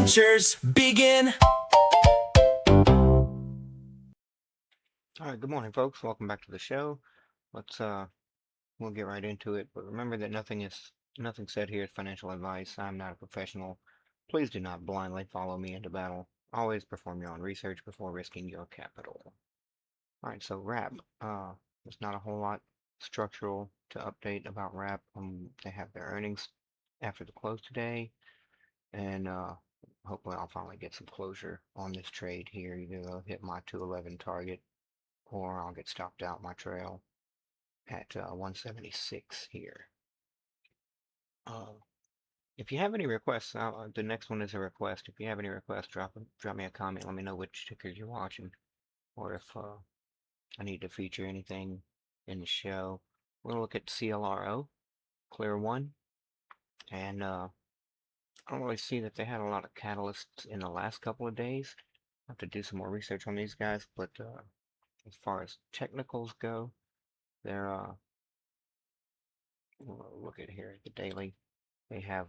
adventures begin. All right, good morning, folks. Welcome back to the show. Let's we'll get right into it. But remember that nothing said here is financial advice. I'm not a professional. Please do not blindly follow me into battle. Always perform your own research before risking your capital. All right, so wrap. There's not a whole lot structural to update about wrap. They have their earnings after the close today, and hopefully I'll finally get some closure on this trade here. Either they'll hit my 211 target, or I'll get stopped out my trail at 176 here. If you have any requests, the next one is a request. If you have any requests, drop me a comment. Let me know which tickers you're watching, or if I need to feature anything in the show. We'll look at CLRO, Clear One, and I don't really see that they had a lot of catalysts in the last couple of days. I have to do some more research on these guys, but as far as technicals go, they're we'll look at here the daily. They have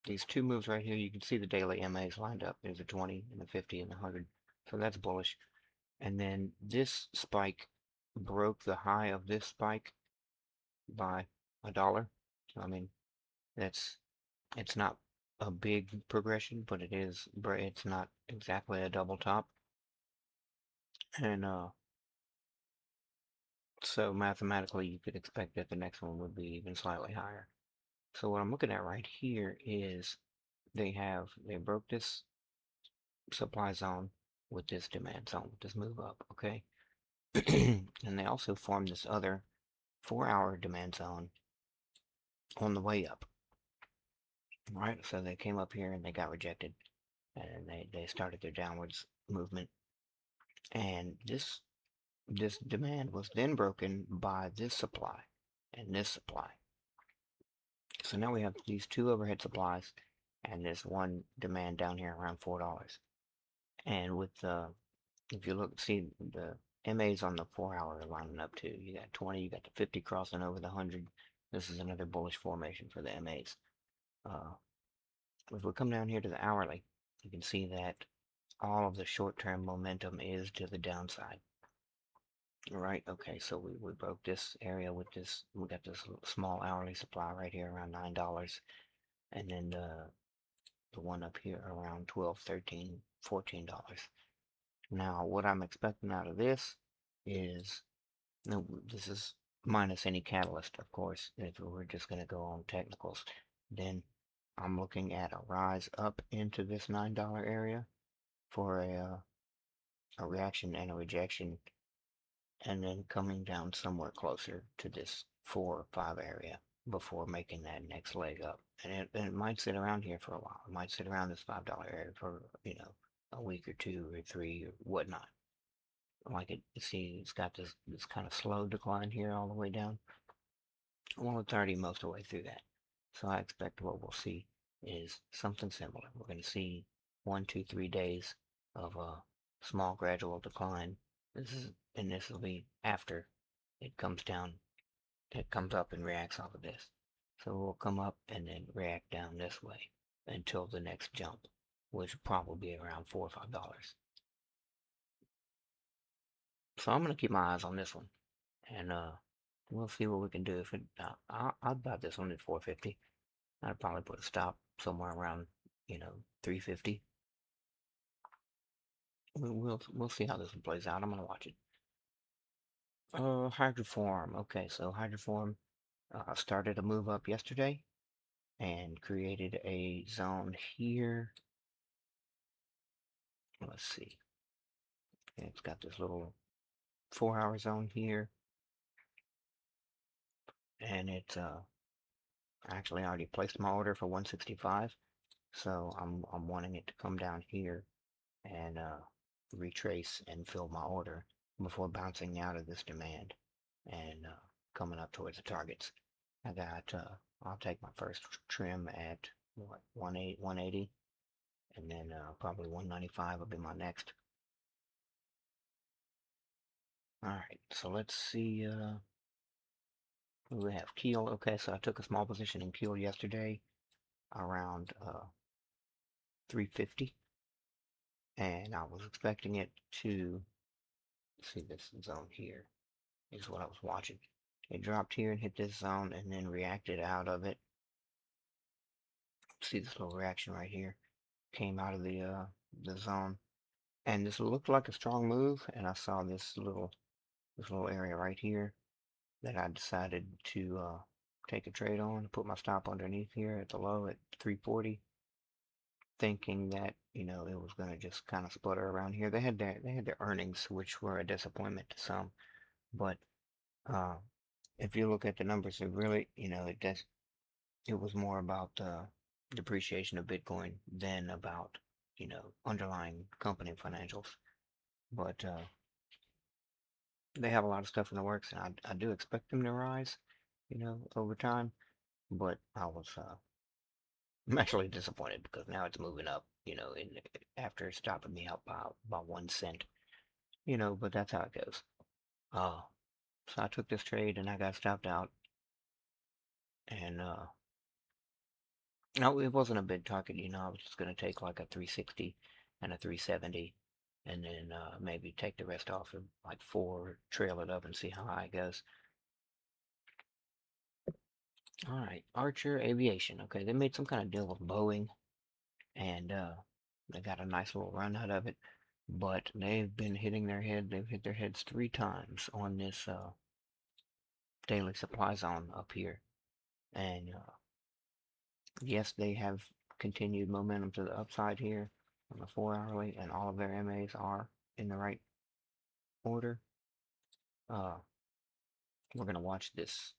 these two moves right here. You can see the daily MAs lined up. There's a 20 and a 50 and a 100. So that's bullish. And then this spike broke the high of this spike by $1. So I mean, it's not a big progression, but it's not exactly a double top. And so mathematically you could expect that the next one would be even slightly higher. So what I'm looking at right here is they broke this supply zone with this demand zone, with this move up, okay? And they also formed this other 4-hour demand zone on the way up, right? So they came up here and they got rejected, and they started their downwards movement. And this demand was then broken by this supply and this supply. So now we have these two overhead supplies and this one demand down here around $4. And with if you look, see the MAs on the 4-hour are lining up too. You got 20, you got the 50 crossing over the 100. This is another bullish formation for the MAs. If we come down here to the hourly, you can see that all of the short-term momentum is to the downside. All right, okay, so we broke this area with this. We got this small hourly supply right here around $9, and then the one up here around 12, 13, $14. Now, what I'm expecting out of this is, no, this is minus any catalyst, of course. If we're just going to go on technicals, then I'm looking at a rise up into this $9 area for a reaction and a rejection, and then coming down somewhere closer to this 4 or 5 area before making that next leg up. And it might sit around here for a while. It might sit around this $5 area for, a week or 2 or 3 or whatnot. Like see, it's got this kind of slow decline here all the way down. Well, it's already most of the way through that. So I expect what we'll see is something similar. We're going to see 1, 2, 3 days of a small gradual decline. This will be after it comes down, it comes up and reacts off of this. So we'll come up and then react down this way until the next jump, which will probably be around $4 or $5. So I'm going to keep my eyes on this one, and we'll see what we can do. If it, I'd buy this one at 450. I'd probably put a stop somewhere around, 350. We'll see how this one plays out. I'm gonna watch it. Hydroform. Okay, so Hydroform started a move up yesterday and created a zone here. Let's see. It's got this little 4-hour zone here, and it's actually already placed my order for 165. So I'm wanting it to come down here and retrace and fill my order before bouncing out of this demand and coming up towards the targets. I'll take my first trim at what, 180, and then probably 195 will be my next. All right, so let's see. We have KEEL. Okay, so I took a small position in KEEL yesterday around 350, and I was expecting it to see this zone here is what I was watching. It dropped here and hit this zone and then reacted out of it. See this little reaction right here? Came out of the zone. And this looked like a strong move, and I saw this little area right here that I decided to take a trade on, put my stop underneath here at the low at 340, thinking that it was gonna just kind of sputter around here. They had their earnings, which were a disappointment to some, but uh, if you look at the numbers, it really it was more about depreciation of Bitcoin than about underlying company financials. But they have a lot of stuff in the works, and I do expect them to rise, over time. But I'm actually disappointed because now it's moving up, after stopping me out by about 1 cent, but that's how it goes. Uh, so I took this trade and I got stopped out, and no, it wasn't a big target, I was just gonna take like a 360 and a 370, and then maybe take the rest off of like 4, trail it up and see how high it goes. All right, Archer Aviation. Okay, they made some kind of deal with Boeing, and they got a nice little run out of it. But they've been hitting their head. They've hit their heads 3 times on this daily supply zone up here. And yes, they have continued momentum to the upside here on the 4-hourly, and all of their MAs are in the right order. Uh, we're gonna watch this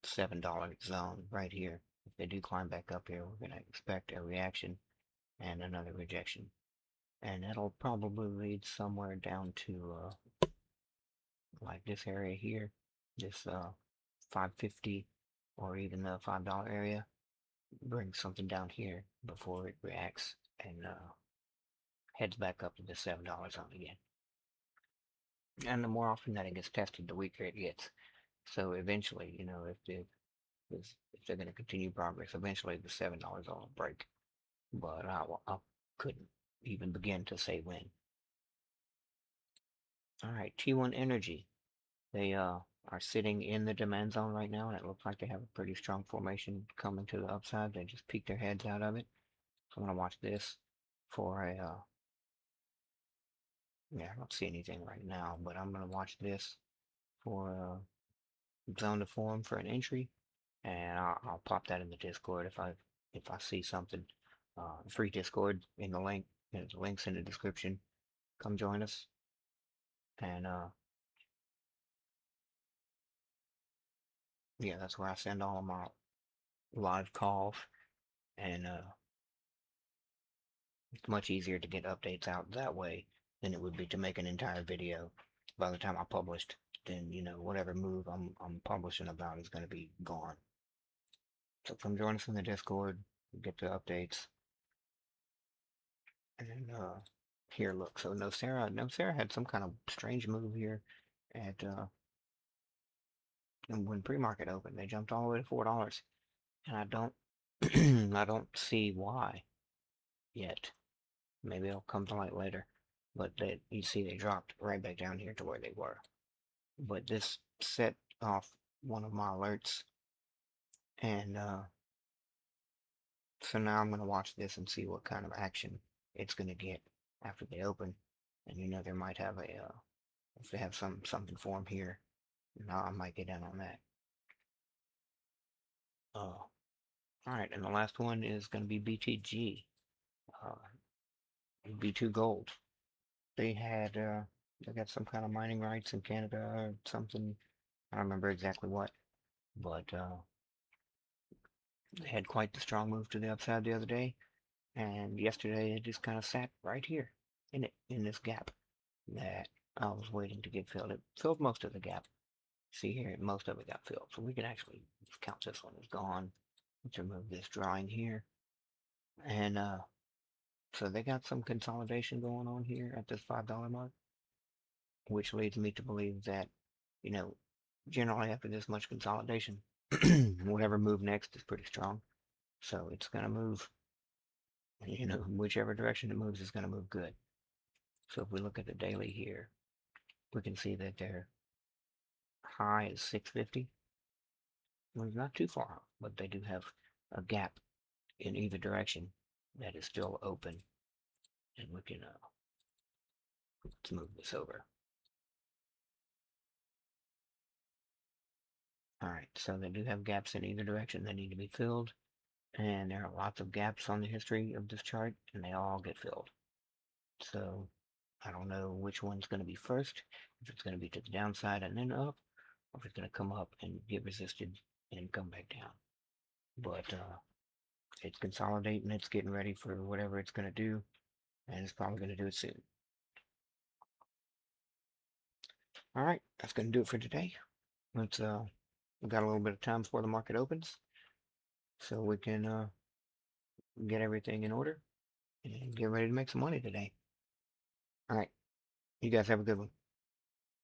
$7 zone right here. If they do climb back up here, we're gonna expect a reaction and another rejection. And that'll probably lead somewhere down to like this area here, this 550 or even the $5 area. Bring something down here before it reacts and heads back up to the $7 zone again. And the more often that it gets tested, the weaker it gets. So eventually, if they're going to continue progress, eventually the $7 will break. But I couldn't even begin to say when. All right, T1 Energy. They are sitting in the demand zone right now, and it looks like they have a pretty strong formation coming to the upside. They just peeked their heads out of it. So I'm gonna watch this for a yeah, I don't see anything right now, but I'm gonna watch this for a zone to form for an entry, and I'll pop that in the Discord if I see something. Free Discord in the link. The link's in the description. Come join us, and yeah, that's where I send all of my live calls, and it's much easier to get updates out that way than it would be to make an entire video. By the time I published, then whatever move I'm publishing about is going to be gone. So come join us in the Discord, get the updates, and here, look. So no Sarah had some kind of strange move here at when pre-market opened. They jumped all the way to $4, and I don't I don't see why yet. Maybe it'll come to light later. But you see they dropped right back down here to where they were. But this set off one of my alerts, and so now I'm gonna watch this and see what kind of action it's gonna get after they open. And they might have if they have something form here, now I might get in on that. All right, and the last one is gonna be BTG, B2 Gold. They got some kind of mining rights in Canada or something. I don't remember exactly what, but they had quite the strong move to the upside the other day, and yesterday it just kind of sat right here in this gap that I was waiting to get filled. It filled most of the gap. See here, most of it got filled, so we can actually count this one as gone. Let's remove this drawing here, and so they got some consolidation going on here at this $5 mark, which leads me to believe that, you know, generally after this much consolidation, whatever move next is pretty strong. So it's gonna move You know, whichever direction it moves is going to move good. So if we look at the daily here, we can see that their high is 650. Well, it's not too far off, but they do have a gap in either direction that is still open. And we can let's move this over. All right, so they do have gaps in either direction that need to be filled. And there are lots of gaps on the history of this chart, and they all get filled. So I don't know which one's going to be first, if it's going to be to the downside and then up, or if it's going to come up and get resisted and come back down. But it's consolidating, it's getting ready for whatever it's going to do, and it's probably going to do it soon. All right, that's going to do it for today. Let's we got a little bit of time before the market opens, so we can get everything in order and get ready to make some money today. All right, you guys have a good one.